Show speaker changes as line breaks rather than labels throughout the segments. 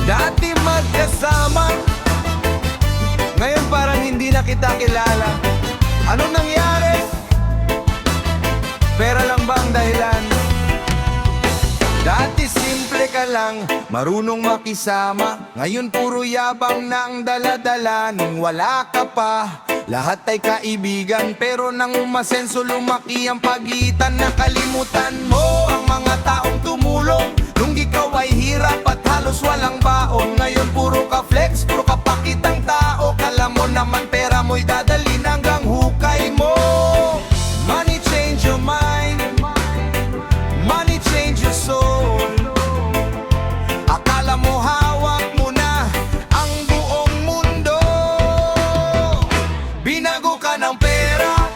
Dati magkasama, ngayon parang hindi na kita kilala. Anong nangyari? Pera lang ba ang dahilan? Dati simple ka lang, marunong makisama. Ngayon puro yabang na ang dala-dala. Nung wala ka pa, lahat ay kaibigan. Pero nang umasenso, lumaki ang pagitan. Nakalimutan mo ang mga taong tumulong nung ikaw ay hirap at halos walang baon. Ngayon puro ka flex, puro ka pakitang tao. Kala mo naman pera mo'y dadalhin hanggang hukay mo. Money change your mind, money change your soul. Akala mo hawak mo na ang buong mundo. Binago ka ng pera,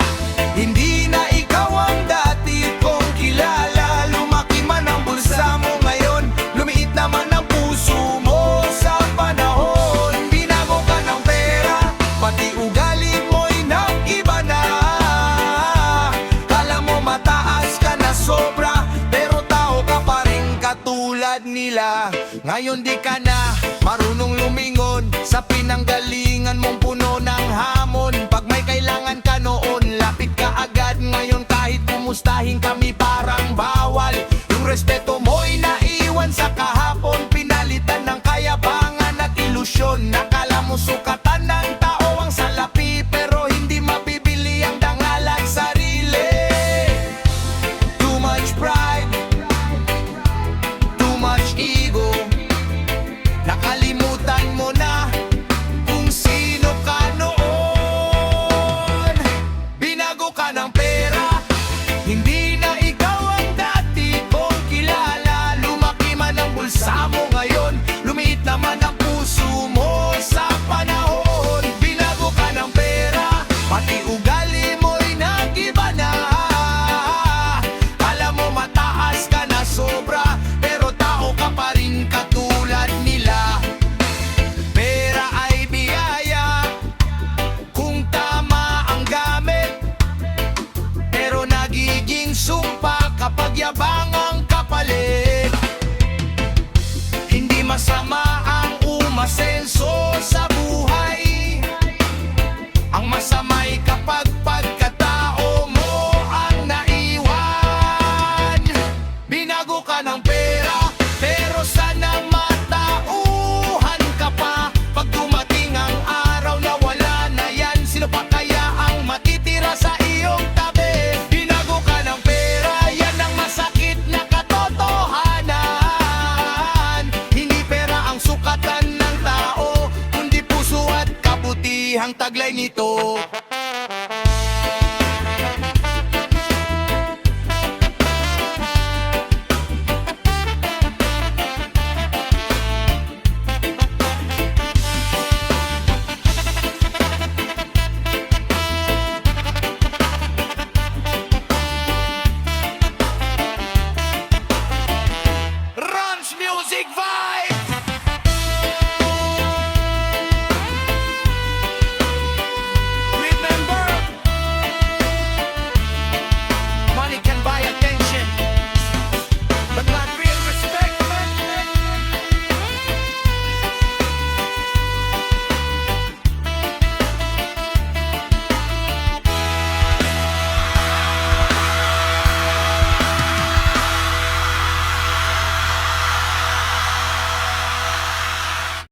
hindi na ikaw ang dati kong kilala. Lumaki man ang bulsa mo ngayon, lumiit naman ang puso mo sa panahon. Binago ka ng pera, pati ugali mo'y nag-iba na. Kala mo mataas ka na sobra, pero tao ka pa rin katulad nila. Ngayon di ka na marunong lumingon sa pinanggalingan mong puno ng hamon. Pag may kailangan ka noon, lapit ka agad. Ngayon kahit kumustahin kami parang bawal. Yung respeto mo'y naiwan sa kahapon, pinalitan ng kayabangan at ilusyon. Nakala mo sukatan ng tao ang salapi, pero hindi mabibili ang dangal at sarili. Too much pride, too much ego. Nakalimutan mo na kung sino ka noon. Binago ka ng pera, hindi na ikaw ang dati kong kilala. Lumaki man ang bulsa mo ngayon, lumiit naman ang puso mo sa panahon. Binago ka ng pera, pati ugali mo'y nag-iba na. Kala mo mataas ka na sobra, pero tao ka pa rin katulad nila. Pera ay biyaya kung tama ang gamit, pero nagiging sumpa kapag yabang ang kapalit. Hindi masama ang umasenso sa buhay, ang masama'y kapag pagkatao mo ang naiwan. Binago ka ng pera, pero sana matauhan ka pa. Pag dumating ang araw na wala na yan, sino pa kaya ang matitira sa iyong tabi? Binago ka ng pera, yan ang masakit na katotohanan. Hindi pera ang sukatan ng tao, kundi puso at kabutihang taglay nito.